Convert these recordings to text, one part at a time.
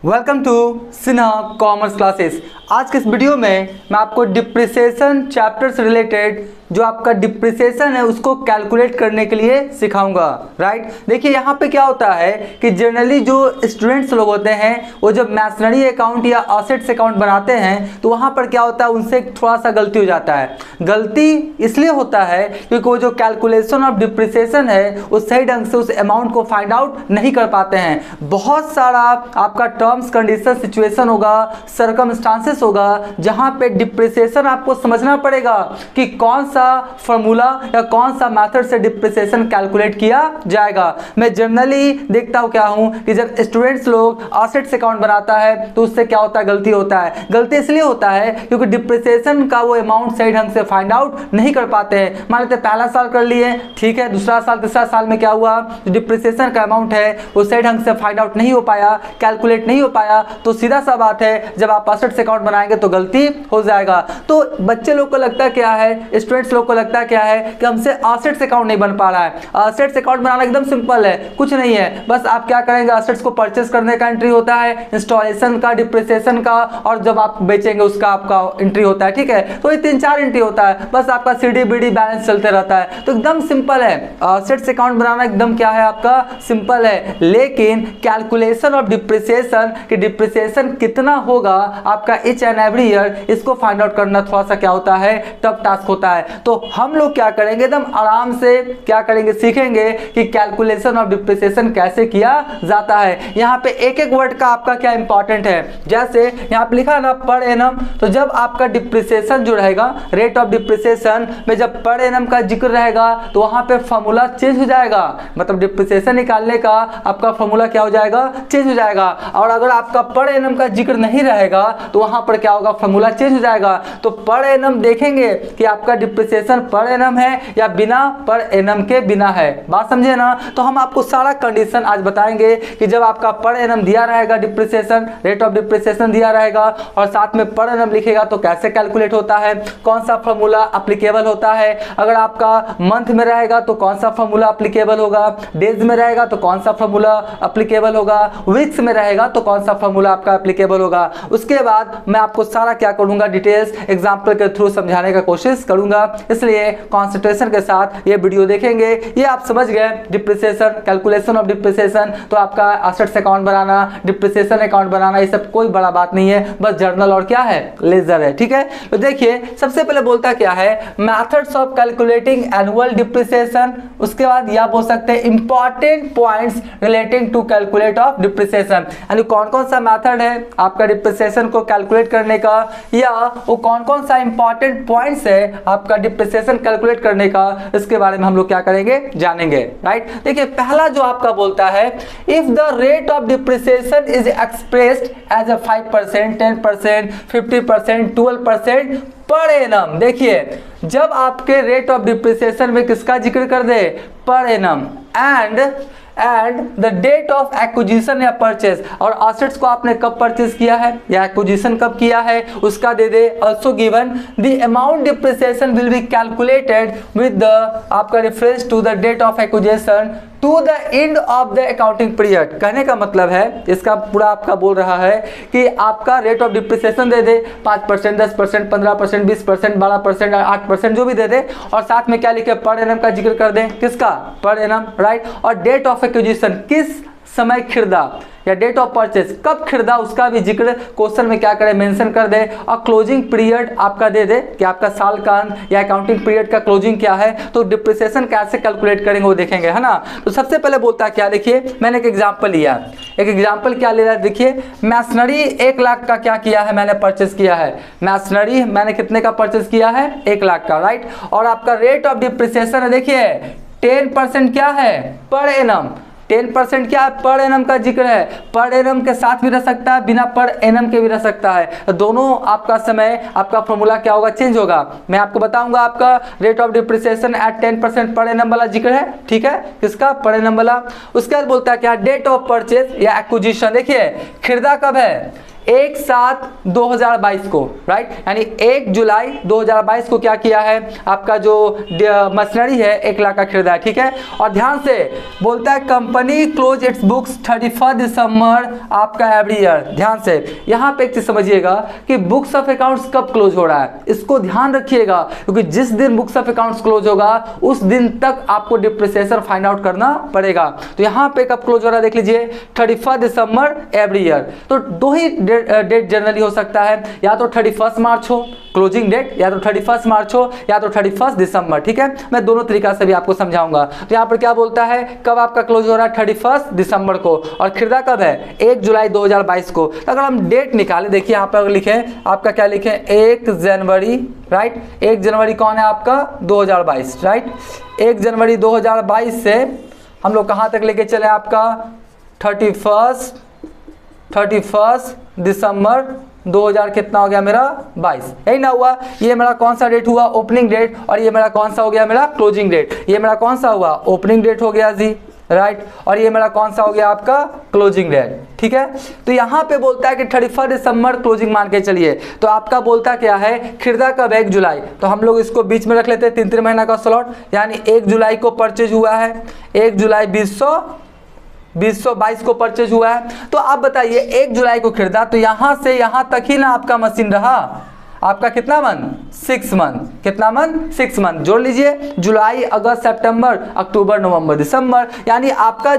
Welcome to Sinha commerce classes. आज के इस वीडियो में मैं आपको डिप्रिसिएशन चैप्टर से रिलेटेड जो आपका डिप्रिसिएशन है उसको कैलकुलेट करने के लिए सिखाऊंगा। राइट, देखिए यहाँ पे क्या होता है कि जनरली जो स्टूडेंट्स लोग होते हैं वो जब मैसनरी अकाउंट या असेट्स अकाउंट बनाते हैं तो वहाँ पर क्या होता है, उनसे थोड़ा सा गलती हो जाता है। गलती इसलिए होता है क्योंकि वो जो कैलकुलेशन ऑफ डिप्रिसिएशन है वो सही ढंग से उस अमाउंट को फाइंड आउट नहीं कर पाते हैं। बहुत सारा आपका टर्म्स कंडीशन सिचुएशन होगा, सर्कमस्टांसेस होगा जहाँ पे डिप्रिसिएशन आपको समझना पड़ेगा कि कौन सा फॉर्मूला या कौन सा मेथड से डिप्रिसिएशन कैलकुलेट किया जाएगा। मैं जनरली देखता हूँ क्या हूँ कि जब स्टूडेंट्स लोग असेट्स अकाउंट बनाता है तो उससे क्या होता है, गलती होता है। गलती इसलिए होता है क्योंकि डिप्रिसिएशन का वो अमाउंट सही ढंग से फाइंड आउट नहीं कर पाते हैं। मान लेते पहला साल कर लिए, ठीक है, दूसरा साल तीसरा साल में क्या हुआ, डिप्रिसिएशन का अमाउंट है वो सही ढंग से फाइंड आउट नहीं हो पाया, कैलकुलेट नहीं हो पाया, तो सीधा सा बात है जब आप असेट्स अकाउंट बनाएंगे तो गलती हो जाएगा। तो बच्चे लोग को लगता क्या है, स्टूडेंट्स लोग को लगता क्या है कि हमसे असेट्स अकाउंट नहीं बन पा रहा है। असेट्स अकाउंट बनाना एकदम सिंपल है, कुछ नहीं है, बस आप क्या करेंगे, असेट्स को परचेस करने का एंट्री होता है, इंस्टॉलेशन का, डिप्रिसिएशन का, और जब आप बेचेंगे उसका आपका एंट्री होता है। ठीक है, तो ये 3-4 एंट्री होता है, बस आपका सीडीबीडी बैलेंस चलते रहता है। तो एकदम सिंपल है, असेट्स अकाउंट बनाना एकदम क्या है आपका सिंपल है। लेकिन कैलकुलेशन ऑफ डिप्रिसिएशन कि डिप्रिसिएशन कितना होगा आपका ईच एंड एवरी ईयर, इसको फाइंड आउट करना थोड़ा सा क्या होता है, टफ टास्क होता है। तो हम लोग क्या करेंगे, एकदम आराम से क्या करेंगे, सीखेंगे कि कैलकुलेशन ऑफ डिप्रिसिएशन कैसे किया जाता है। यहाँ पे एक एक वर्ड का आपका क्या इंपॉर्टेंट है, जैसे यहाँ पे लिखा है ना पर एनम, तो जब आपका डिप्रिसिएशन जो रहेगा, रेट ऑफ डिप्रिसिएशन में जब पर एनम का जिक्र रहेगा तो वहाँ पे फॉर्मूला चेंज हो जाएगा, मतलब डिप्रिसिएशन निकालने का आपका फॉर्मूला क्या हो जाएगा, चेंज हो जाएगा। और अगर आपका पर एनम का जिक्र नहीं रहेगा तो वहाँ पर क्या होगा, फॉर्मूला चेंज हो जाएगा। तो पर एनम देखेंगे कि आपका डिप्रिसिएशन पर एनम है या बिना पर एनम के बिना है, बात समझे ना। तो हम आपको सारा कंडीशन आज बताएंगे कि जब आपका पर एनम दिया रहेगा, डिप्रिसिएशन रेट ऑफ डिप्रिसिएशन दिया रहेगा और साथ में पर एनम लिखेगा तो कैसे कैलकुलेट होता है, कौन सा फॉर्मूला एप्लीकेबल होता है। अगर आपका मंथ में रहेगा तो कौन सा फॉर्मूला एप्लीकेबल होगा, डेज में रहेगा तो कौन सा फॉर्मूला एप्लीकेबल होगा, वीक्स में रहेगा तो कौन सा फॉर्मूला आपका एप्लीकेबल होगा। उसके बाद मैं आपको सारा क्या करूंगा, डिटेल्स एग्जांपल के थ्रू समझाने का कोशिश करूंगा, इसलिए कंसंट्रेशन के साथ ये वीडियो देखेंगे। ये आप समझ गए डिप्रिसिएशन, कैलकुलेशन ऑफ डिप्रिसिएशन, तो आपका असेट्स अकाउंट बनाना, डिप्रिसिएशन अकाउंट बनाना, ये सब कोई बड़ा बात नहीं है, बस जर्नल और क्या है, लेजर है। ठीक है, तो देखिए सबसे पहले बोलता क्या है, methods of calculating annual depreciation. उसके बाद यह बोल सकते हैं important points relating to calculate of depreciation, यानी कौन कौन सा मेथड है आपका डिप्रिसिएशन को कैलकुलेट करने का, या वो कौन कौन सा इंपॉर्टेंट पॉइंट्स है आपका डिप्रिसिएशन कैलकुलेट करने का, इसके बारे में हम लोग क्या करेंगे, जानेंगे। राइट, देखिए पहला जो आपका बोलता है, if the rate of depreciation is expressed as a 5%, 10%, 50%, 12% per annum. देखिए जब आपके रेट ऑफ डिप्रिसिएशन में किसका जिक्र कर दे, per annum, and the date of acquisition या परचेज, और असेट्स को आपने कब परचेज किया है या एक्विजिशन कब किया है उसका दे दे। Also given the amount depreciation will be calculated with the आपका reference to the date of acquisition to the end of the accounting period. कहने का मतलब है, इसका पूरा आपका बोल रहा है कि आपका रेट ऑफ डिप्रिसिएशन दे दे 5%, 10%, 15%, 20%, 12%, 8% जो भी दे दे, और साथ में क्या लिखे, पर एनम का जिक्र कर दें, किसका, पर एनम। राइट, और डेट ऑफ एक्विजिशन, किस समय खरीदा, या डेट ऑफ परचेज कब खरीदा उसका भी जिक्र क्वेश्चन में क्या करे, मेंशन कर दे। और क्लोजिंग पीरियड आपका दे दे कि आपका साल का अंत या अकाउंटिंग पीरियड का क्लोजिंग क्या है। तो डिप्रिसिएशन कैसे कैलकुलेट करेंगे वो देखेंगे, है ना। तो सबसे पहले बोलता है क्या, देखिए मैंने एक एग्जांपल लिया, एक एग्जांपल क्या ले रहा है, देखिए मैसनरी 1 लाख का क्या किया है, मैंने परचेज किया है। मैसनरी मैंने कितने का परचेज किया है, 1 लाख का। राइट, और आपका रेट ऑफ डिप्रिसिएशन है, देखिए 10% क्या है, पर एनम। 10% क्या है, पर एनम का जिक्र है, पर एनम के साथ भी रह सकता है, बिना पर एनम के भी रह सकता है। दोनों आपका समय, आपका फॉर्मूला क्या होगा, चेंज होगा। मैं आपको बताऊंगा आपका rate of depreciation eight 10% per annum वाला जिक्र है, ठीक है, किसका, पर एनम वाला। उसके बाद बोलता है क्या, डेट ऑफ परचेज या एक्विजिशन। देखिए खरीदा कब है, 1/7/2022 को, राइट, यानी 1 जुलाई 2022 को क्या किया है, आपका जो मशीनरी है 1 लाख का खरीदा है, ठीक है। और ध्यान से बोलता है कंपनी क्लोज इट्स बुक्स 31 दिसंबर आपका एवरी ईयर। ध्यान से यहाँ पे एक चीज समझिएगा कि बुक्स ऑफ अकाउंट्स कब क्लोज हो रहा है, इसको ध्यान रखिएगा, क्योंकि जिस दिन बुक्स ऑफ अकाउंट्स क्लोज होगा उस दिन तक आपको डिप्रिसिएशन फाइंड आउट करना पड़ेगा। तो यहाँ पे कब क्लोज हो रहा है देख लीजिए, 31 दिसंबर एवरी ईयर। तो दो ही डेट जनरली हो सकता है, या तो 31 मार्च हो क्लोजिंग डेट, या तो 31 मार्च हो, या तो 31 दिसंबर, ठीक है। मैं दोनों तरीका से भी आपको समझाऊंगा। तो यहाँ पर क्या बोलता है, कब आपका क्लोज हो रहा है, 31 दिसंबर को, और खरीदा कब है, 1 जुलाई 2022 को। तो अगर हम डेट निकालें, देखिए यहाँ पर लिखें, आपका क्या लिखें, 1 जनवरी, राइट, 1 जनवरी कौन है आपका, 2022, राइट। 1 जनवरी 2022 से हम लोग कहाँ तक लेके चले, आपका 31 दिसंबर 2000 कितना हो गया मेरा, 22, यही ना हुआ। ये मेरा कौन सा डेट हुआ, ओपनिंग डेट, और ये मेरा कौन सा हो गया, मेरा क्लोजिंग डेट। ये मेरा कौन सा हुआ, ओपनिंग डेट हो गया जी, राइट, और ये मेरा कौन सा हो गया, आपका क्लोजिंग डेट, ठीक है। तो यहाँ पे बोलता है कि 31 दिसंबर क्लोजिंग मान के चलिए। तो आपका बोलता क्या है, खरीदा कब, 1 जुलाई, तो हम लोग इसको बीच में रख लेते हैं 3-3 महीना का स्लॉट, यानी 1 जुलाई को परचेज हुआ है, 1 जुलाई 2022 को परचेज हुआ है। तो आप बताइए 1 जुलाई को खरीदा, तो यहाँ से यहाँ तक ही ना आपका मशीन रहा, आपका कितना मंथ, 6 मंथ, कितना मंथ, 6 मंथ। जोड़ लीजिए, जुलाई, अगस्त, सितंबर, अक्टूबर, नवंबर, दिसंबर, यानी आपका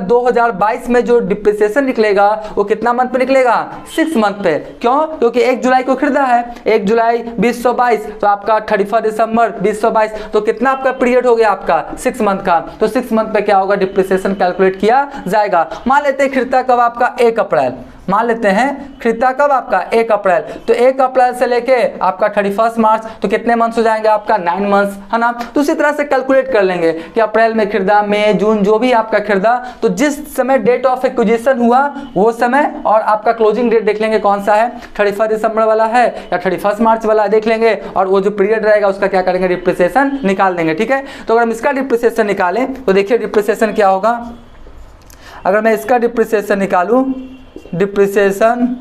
2022 में जो डिप्रिसिएशन निकलेगा वो कितना मंथ पे निकलेगा, 6 मंथ पे। क्यों, क्योंकि 1 जुलाई को खरीदा है, 1 जुलाई 2022, तो आपका 31 दिसंबर 2022, तो कितना आपका पीरियड हो गया, आपका 6 मंथ का। तो 6 मंथ पे क्या होगा, डिप्रिसिएशन कैलकुलेट किया जाएगा। मान लेते हैं खरीदा कब आपका, 1 अप्रैल, मान लेते हैं खरीदा कब आपका, 1 अप्रैल, तो 1 अप्रैल से लेके आपका 31 मार्च, तो कितने मंथ्स हो जाएंगे आपका, 9 मंथ्स, है ना। तो उसी तरह से कैलकुलेट कर लेंगे कि अप्रैल में खरीदा, मई, जून, जो भी आपका खरीदा, तो जिस समय डेट ऑफ एक्विजिशन हुआ वो समय, और आपका क्लोजिंग डेट देख लेंगे कौन सा है, 31 दिसंबर वाला है या 31 मार्च वाला देख लेंगे, और वो जो पीरियड रहेगा उसका क्या करेंगे, डिप्रिसिएशन निकाल देंगे, ठीक है। तो अगर हम इसका डिप्रिसिएशन निकालें तो देखिए डिप्रिसिएशन क्या होगा, अगर मैं इसका डिप्रिसिएशन निकालूं, डिप्रिसिएशन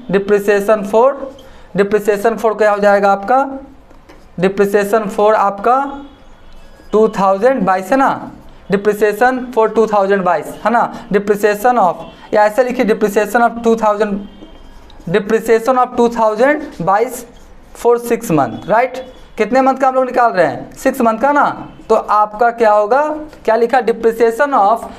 फोर क्या हो जाएगा आपका, डिप्रिसिएशन फोर आपका 2022 है ना, डिप्रिसिएशन फॉर 2022 है ना, डिप्रिसिएशन ऑफ, या ऐसे लिखिए depreciation of 2022 for 6 month, right. कितने मंथ का हम लोग निकाल रहे हैं, 6 मंथ का ना। तो आपका क्या होगा, क्या लिखा, depreciation of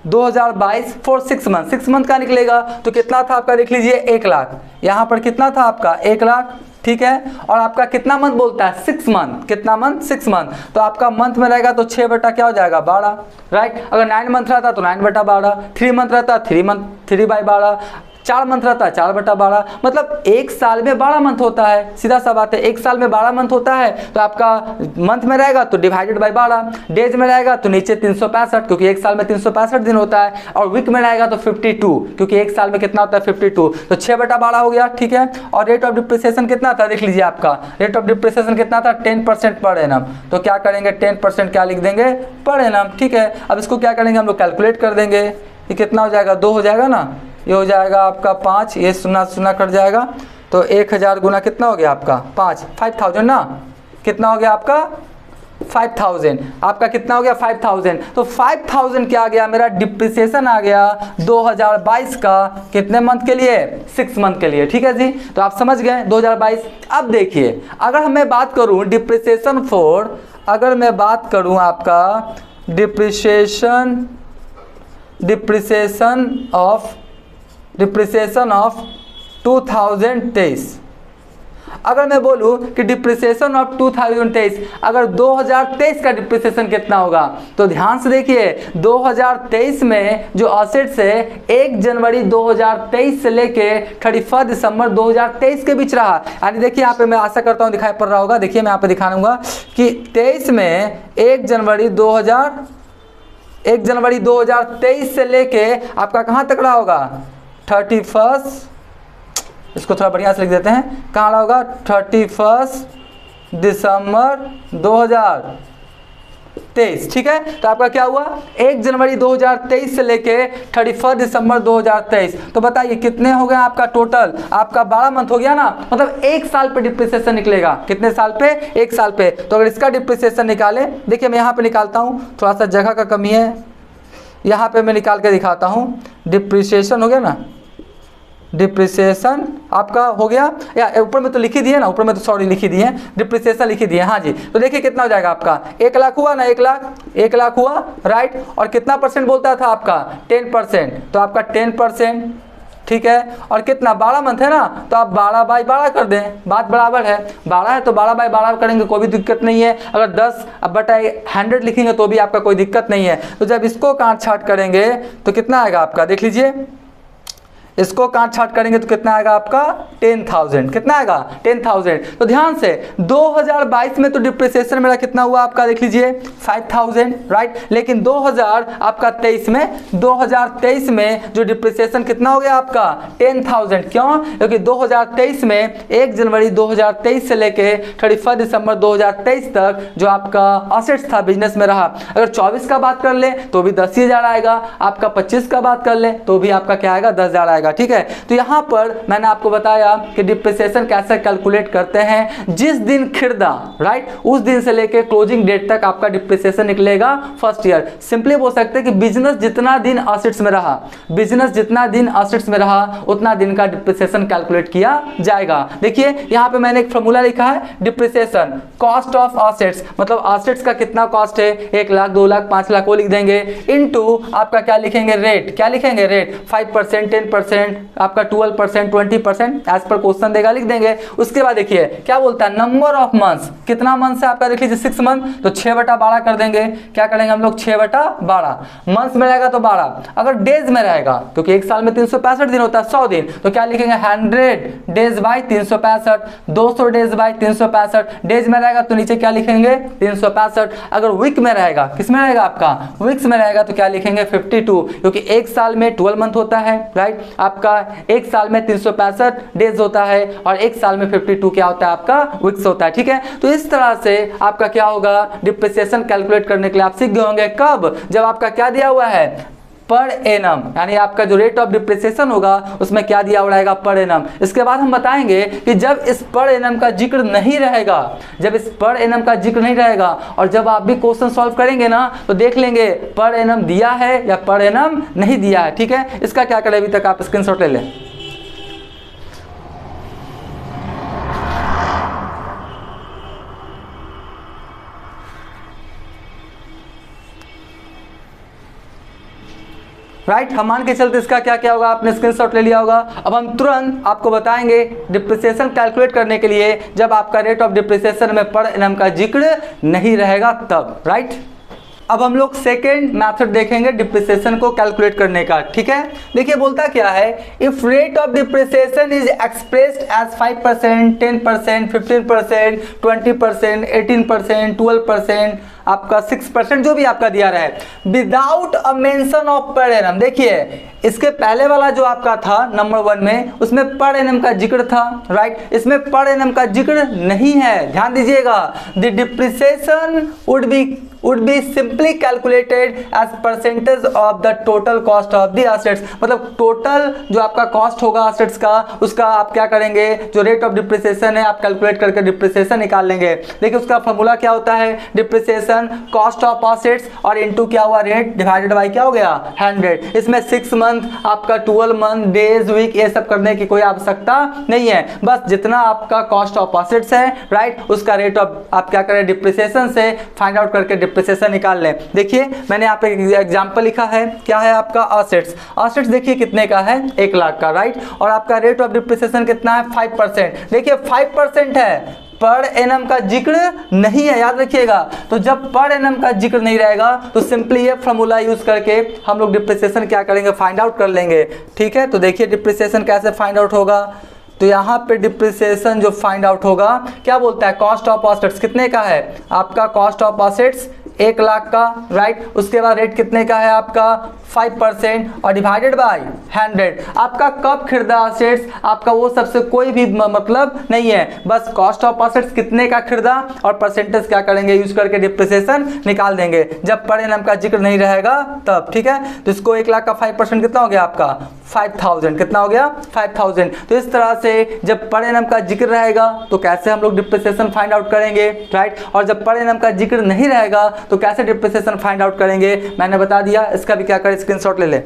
2022 for 6 month, 6 month का निकलेगा, तो कितना था आपका, देख लीजिए 1 लाख, यहाँ पर कितना था आपका 1 लाख, ठीक है। और आपका कितना मंथ बोलता है, 6 मंथ, कितना मंथ, 6 मंथ, तो आपका मंथ में रहेगा तो 6 बटा क्या हो जाएगा, 12, राइट। अगर 9 मंथ रहता तो 9 बटा 12, 3 मंथ रहता 3/12, 4 मंथ रहता है 4/12, मतलब 1 साल में 12 मंथ होता है, सीधा सा बात है, 1 साल में 12 मंथ होता है। तो आपका मंथ में रहेगा तो डिवाइडेड बाय 12, डेज में रहेगा तो नीचे 365, क्योंकि 1 साल में 365 दिन होता है, और वीक में रहेगा तो 52, क्योंकि 1 साल में कितना होता है, 52, तो 6/12 हो गया, ठीक है। और रेट ऑफ डिप्रिसिएशन कितना था, देख लीजिए आपका रेट ऑफ डिप्रिसिएशन कितना था, 10% पर एनम। तो क्या करेंगे, 10% क्या लिख देंगे, पर एनम, ठीक है। अब इसको क्या करेंगे, हम लोग कैलकुलेट कर देंगे, ये कितना हो जाएगा, 2 हो जाएगा ना, ये हो जाएगा आपका 5, ये 0 कट जाएगा, तो 1000 गुना कितना हो गया आपका 5, 5000 ना, कितना हो गया आपका 5000, आपका कितना हो गया 5000। तो 5000 क्या आ गया, मेरा डिप्रिसिएशन आ गया 2022 का, कितने मंथ के लिए, 6 मंथ के लिए, ठीक है जी। तो आप समझ गए 2022। अब देखिए अगर मैं बात करूं डिप्रिसिएशन फॉर, अगर मैं बात करूं आपका डिप्रिसिएशन ऑफ 2023, अगर मैं बोलूं कि डिप्रिसिएशन ऑफ 2023, अगर 2023 का डिप्रिसिएशन कितना होगा, तो ध्यान से देखिए 2023 में जो असेट्स है 1 जनवरी 2023 से लेके 31 दिसंबर 2023 के बीच रहा। यानी देखिए यहाँ पे मैं आशा करता हूँ दिखाई पड़ रहा होगा, देखिए मैं यहाँ पे दिखाऊंगा कि 23 में 1 जनवरी 2023 से लेके आपका कहाँ तक रहा होगा, 31, इसको थोड़ा बढ़िया से लिख देते हैं, कहाँ रहा होगा, 31 दिसंबर 2023, ठीक है। तो आपका क्या हुआ 1 जनवरी 2023 से लेके 31 दिसंबर 2023, तो बताइए कितने हो गए आपका टोटल, आपका 12 मंथ हो गया ना, मतलब 1 साल पे डिप्रिसिएशन निकलेगा। कितने साल पे? 1 साल पे। तो अगर इसका डिप्रिसिएशन निकालें, देखिए मैं यहाँ पे निकालता हूँ, थोड़ा सा जगह का कमी है, यहाँ पे मैं निकाल के दिखाता हूँ। डिप्रिसिएशन हो गया ना, डिप्रिसिएशन आपका हो गया, या ऊपर में तो लिखी दिए ना, ऊपर में तो सॉरी लिखी दिए हैं, डिप्रिसिएशन लिखी दिए, हाँ जी। तो देखिए कितना हो जाएगा आपका 1 लाख हुआ ना, 1 लाख हुआ, राइट। और कितना परसेंट बोलता था आपका 10%, तो आपका 10%, ठीक है। और कितना 12 मंथ है ना, तो आप 12/12 कर दें, बात बराबर है। 12 है तो 12/12 करेंगे, कोई भी दिक्कत नहीं है। अगर 10/100 लिखेंगे तो भी आपका कोई दिक्कत नहीं है। तो जब इसको काट छाट करेंगे तो कितना आएगा आपका, देख लीजिए, इसको काट छाट करेंगे तो कितना आएगा आपका 10,000, कितना आएगा 10,000। तो ध्यान से 2022 में तो डिप्रिसिएशन मेरा कितना हुआ आपका, देख लीजिए 5,000, राइट। लेकिन 2023 में 2023 में जो डिप्रिसिएशन कितना हो गया आपका 10,000। क्यों? क्योंकि 2023 में 1 जनवरी 2023 से लेके 31 दिसंबर 2023 तक जो आपका असेट्स था बिजनेस में रहा। अगर 24 का बात कर ले तो भी 10,000 आएगा, आपका 25 का बात कर ले तो भी आपका क्या आएगा 10,000 आएगा, ठीक है। तो यहाँ पर मैंने आपको बताया कि डिप्रिसिएशन कैसे कैलकुलेट करते हैं। जिस दिन खरीदा, राइट, उस दिन से लेके क्लोजिंग डेट तक आपका डिप्रिसिएशन निकलेगा फर्स्ट ईयर। सिंपली बोल सकते हैं कि बिजनेस जितना दिन असेट्स में रहा, बिजनेस जितना दिन असेट्स में रहा उतना दिन का डिप्रिसिएशन कैलकुलेट किया जाएगा। देखिए यहाँ पे मैंने एक फॉर्मूला लिखा है, डिप्रिसिएशन कॉस्ट ऑफ असेट्स, मतलब असेट्स का कितना कॉस्ट है, 1 लाख 2 लाख 5 लाख वो लिख देंगे, इनटू आपका क्या लिखेंगे रेट, क्या लिखेंगे रेट 5%, 10%, आपका 12%, 20% एज पर क्वेश्चन देगा, लिख देंगे। उसके बाद देखिए क्या बोलता है, नंबर ऑफ मंथ्स, कितना मंथ है आपका, देख लीजिए 6 मंथ, तो 6/12 कर देंगे। क्या करेंगे हम लोग 6/12, मंथ्स में रहेगा तो 12, अगर डेज में रहेगा क्योंकि एक साल में 365 दिन होता है, 100 दिन, तो क्या लिखेंगे 100 days by 365, 200 days by 365, days में रहेगा तो नीचे क्या लिखेंगे 365। अगर वीक में रहेगा, किस में रहेगा आपका वीक्स में रहेगा तो क्या लिखेंगे 52, क्योंकि एक साल में 12 मंथ होता है, राइट। आपका एक साल में 365 डेज होता है और एक साल में 52 क्या होता है आपका वीक्स होता है, ठीक है। तो इस तरह से आपका क्या होगा डिप्रिसिएशन कैलकुलेट करने के लिए आप सीख गए होंगे। कब? जब आपका क्या दिया हुआ है पर एनम, यानी आपका जो रेट ऑफ डिप्रिसिएशन होगा उसमें क्या दिया हुआ रहेगा पर एनम। इसके बाद हम बताएंगे कि जब इस पर एनम का जिक्र नहीं रहेगा, जब इस पर एनम का जिक्र नहीं रहेगा और जब आप भी क्वेश्चन सॉल्व करेंगे ना तो देख लेंगे पर एनम दिया है या पर एनम नहीं दिया है, ठीक है। इसका क्या करें, अभी तक आप स्क्रीनशॉट ले लें। राइट, हम मान के चलते इसका क्या क्या होगा, आपने स्क्रीनशॉट ले लिया होगा। अब हम तुरंत आपको बताएंगे डिप्रिसिएशन कैलकुलेट करने के लिए जब आपका रेट ऑफ डिप्रिसिएशन में पर एनम का जिक्र नहीं रहेगा तब, राइट। अब हम लोग सेकेंड मेथड देखेंगे डिप्रिसिएशन को कैलकुलेट करने का, ठीक है। देखिए बोलता क्या है, if rate of depreciation is expressed as 5%, 10%, 15%, 20%, 18%, 12%, आपका 6% जो भी आपका दिया रहा है, without a mention of per annum. देखिए इसके पहले वाला जो आपका था नंबर 1 में, उसमें पर एनम का जिक्र था, राइट। इसमें पर एनम का जिक्र नहीं है, ध्यान दीजिएगा। The depreciation would be simply calculated as percentage of the total cost of the assets, मतलब टोटल जो आपका कॉस्ट होगा असेट्स का, उसका आप क्या करेंगे, जो रेट ऑफ डिप्रिसिएशन है आप कैलकुलेट करके डिप्रिसिएशन निकाल लेंगे। देखिए उसका फॉर्मूला क्या होता है, डिप्रिसिएशन कॉस्ट ऑफ असेट्स और इनटू क्या हुआ रेट डिवाइडेड बाय क्या हो गया 100। इसमें 6 मंथ, आपका 12 मंथ, डेज, वीक, ये सब करने की कोई आवश्यकता नहीं है। बस जितना आपका कॉस्ट ऑफ असेट्स है, राइट, उसका रेट ऑफ आप क्या करें डिप्रिसिएशन से फाइंड आउट करके डिप्रिसिएशन निकाल लें। देखिए मैंने यहाँ पे एग्जांपल लिखा है, क्या है आपका असेट्स। असेट्स देखिए कितने का है 1 लाख का, राइट। और आपका रेट ऑफ डिप्रिसिएशन कितना है 5%। देखिए 5% है, पर एनम का जिक्र नहीं है, याद रखिएगा। तो जब पर एनम का जिक्र नहीं रहेगा तो सिंपली ये फॉर्मूला यूज करके हम लोग डिप्रिसिएशन क्या करेंगे फाइंड आउट कर लेंगे, ठीक है। तो देखिए डिप्रिसिएशन कैसे फाइंड आउट होगा, तो यहाँ पे डिप्रिसिएशन जो फाइंड आउट होगा क्या बोलता है, कॉस्ट ऑफ असेट्स कितने का है आपका, कॉस्ट ऑफ असेट्स 1 लाख का, राइट। उसके बाद रेट कितने का है आपका 5% और डिवाइडेड बाय 100। आपका कब खरीदा असेट्स, आपका वो सबसे कोई भी मतलब नहीं है, बस कॉस्ट ऑफ असेट्स कितने का खरीदा और परसेंटेज क्या करेंगे यूज करके डिप्रिसिएशन निकाल देंगे जब पर एनम का जिक्र नहीं रहेगा तब, ठीक है। तो इसको 1 लाख का 5% कितना हो गया आपका 5000, कितना हो गया 5000। तो इस तरह से जब पर एनम का जिक्र रहेगा तो कैसे हम लोग डिप्रिसिएशन फाइंड आउट करेंगे, राइट। और जब पर एनम का जिक्र नहीं रहेगा तो कैसे डिप्रिसिएशन फाइंड आउट करेंगे, मैंने बता दिया। इसका भी क्या करें, स्क्रीनशॉट ले ले।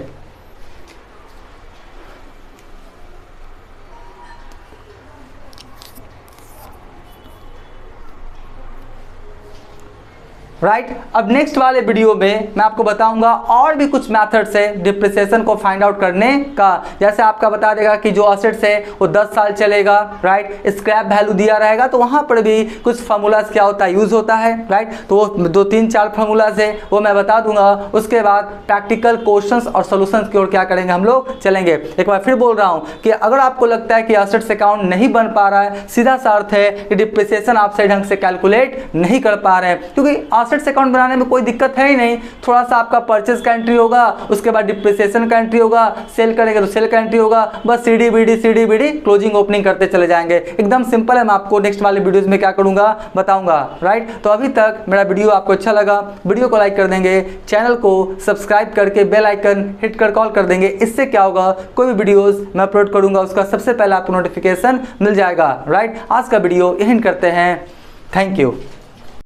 राइट अब नेक्स्ट वाले वीडियो में मैं आपको बताऊंगा और भी कुछ मेथड्स है डिप्रिसिएशन को फाइंड आउट करने का। जैसे आपका बता देगा कि जो असेट्स है वो 10 साल चलेगा, राइट। स्क्रैप वैल्यू दिया रहेगा तो वहां पर भी कुछ फार्मूलाज क्या होता है यूज होता है, राइट। तो वो 2-3-4 फार्मूलाज है वो मैं बता दूंगा। उसके बाद प्रैक्टिकल क्वेश्चंस और सॉल्यूशंस की ओर क्या करेंगे हम लोग चलेंगे। एक बार फिर बोल रहा हूं कि अगर आपको लगता है कि असेट्स अकाउंट नहीं बन पा रहा है, सीधा सा अर्थ है कि डिप्रिसिएशन आप सही ढंग से कैलकुलेट नहीं कर पा रहे हैं, क्योंकि असेट्स अकाउंट बनाने में कोई दिक्कत है ही नहीं। थोड़ा सा आपका परचेज का एंट्री होगा, उसके बाद डिप्रिसिएशन का एंट्री होगा, सेल करेंगे तो सेल का एंट्री होगा, बस सीडी क्लोजिंग ओपनिंग करते चले जाएंगे। एकदम सिंपल है। मैं आपको नेक्स्ट वाले वीडियोस में क्या करूंगा बताऊंगा, राइट। तो अभी तक मेरा वीडियो आपको अच्छा लगा, वीडियो को लाइक कर देंगे, चैनल को सब्सक्राइब करके बेल आइकन हिट कर कॉल कर देंगे। इससे क्या होगा, कोई भी वीडियोस मैं अपलोड करूंगा उसका सबसे पहले आपको नोटिफिकेशन मिल जाएगा, राइट। आज का वीडियो यहीं करते हैं। Thank you.